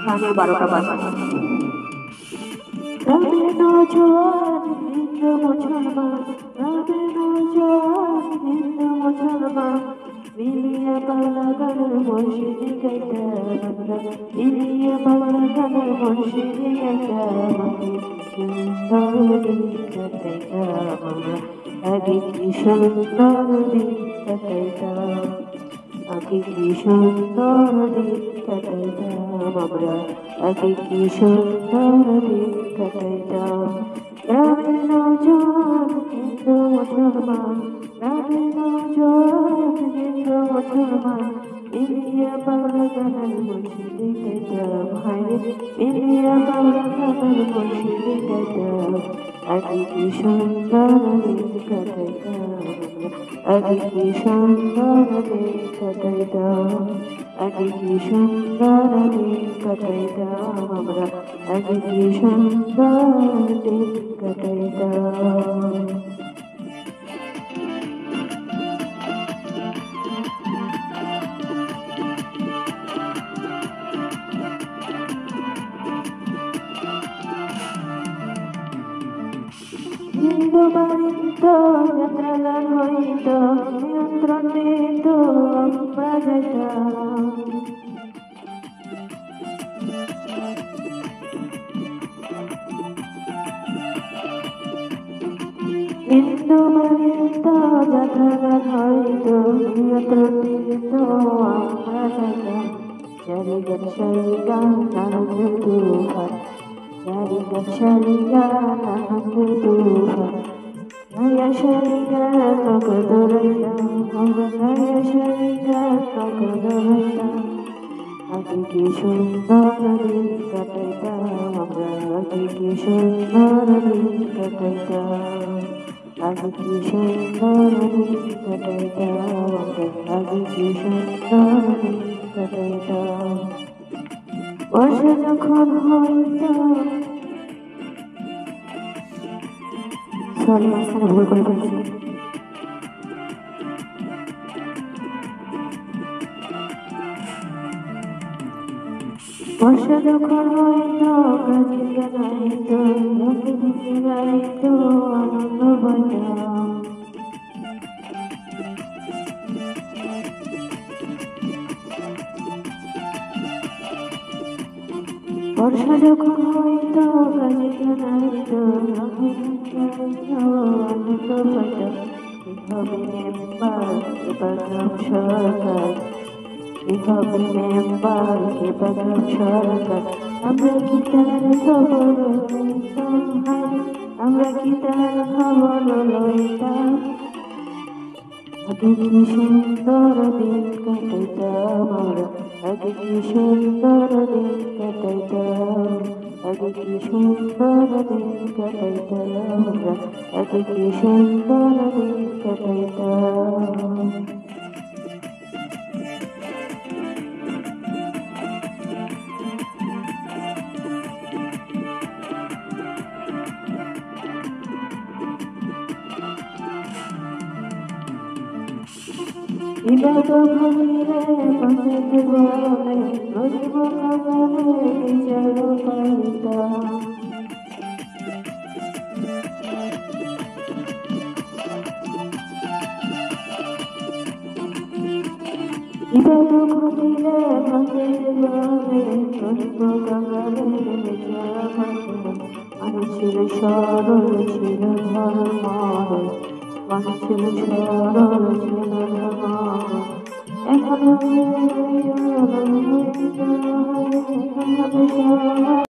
সাড়ে 12টা বাজে। রাবে নওজোয়ান হিন্দু মুসলমান, রাবে নওজোয়ান হিন্দু মুসলমান, মিলিয়ে বাংলা গানের মসজিদে গাইতাম আমরা, মিলিয়ে বাংলা গানের মসজিদে গাইতাম আগে সুন্দর দিন কাটাইতাম আমরা, আগে কি সুন্দর দিন কাটাইতাম, আগে কি সুন্দর দিন কাটাইতাম আমরা, আগে কি সুন্দর দিন কাটাইতাম। রাবে নওজোয়ান হিন্দু মুসলমান, রাবে নওজোয়ান হিন্দু মুসলমান, মিলিয়ে বাংলা গানের মসজিদে গাইতাম হায়রে, মিলিয়ে বাংলা গানের মসজিদে গাইতাম, আগে কি সুন্দর দিন কাটাইতাম, আগে কি সুন্দর দিন কাটাইতাম, আগে কি সুন্দর দিন কাটাইতাম আমরা, আগে কি সুন্দর দিন কাটাইতাম। হিন্দু বাড়িত যাত্রা গান হইত, নিয়ন্ত্রণ দিত আমরা যাইতাম, হিন্দু বাড়িত যাত্রা গান হইত, নিয়ন্ত্রণ দিত আমরা যাইতাম, চারি গান সারি গান আনন্দের তুফান, চারি গান সারি গান আনন্দের তুফান, নয়া সারি গান লোক দৌড়াইতাম আমরা, নয়া সারি গান লোক দৌড়াইতাম, আগে কি সুন্দর দিন কাটাইতাম আমরা, আগে কি সুন্দর দিন কাটাইতাম, আগে কি সুন্দর দিন কাটাইতাম আমরা, আগে কি সুন্দর দিন কাটাইতাম। বর্ষা যখন হইত, সরি মাঝখানে ভুল করে ফেলছি, বর্ষা যখন হইত গাজির গান আইত, লোকে গীতি গাইত আনন্দ পাইতাম, বর্ষা যখন হইত গাজির গান আইত, লোকে গীতি গাইত আনন্দ পাইতাম। কি হবে মেম্বার এবার গ্রাম সরকার, কি হবে মেম্বার এবার গ্রাম সরকার, আমরা কি তার খবর লইতাম হায়, আমরা কি তার খবর লইতাম, আগে কি সুন্দর দিন কাটাইতাম আমরা, আগে কি সুন্দর দিন কাটাইতাম, আগে কি সুন্দর দিন কাটাইতাম আমরা, আগে কি সুন্দর দিন কাটাইতাম। বিবাদ ভূমিরে পঞ্চায়েত বলে গরিব কাগরে বিচার পাইতাম, বিবাদ ভূমিরে পঞ্চায়েত বলে গরিব কাগরে বিচার পাইতাম। মানুষ ছিল সরল, ছিল ধর্মময়, মানুষ ছিল সরল, ছিল ধর্মময়, এখন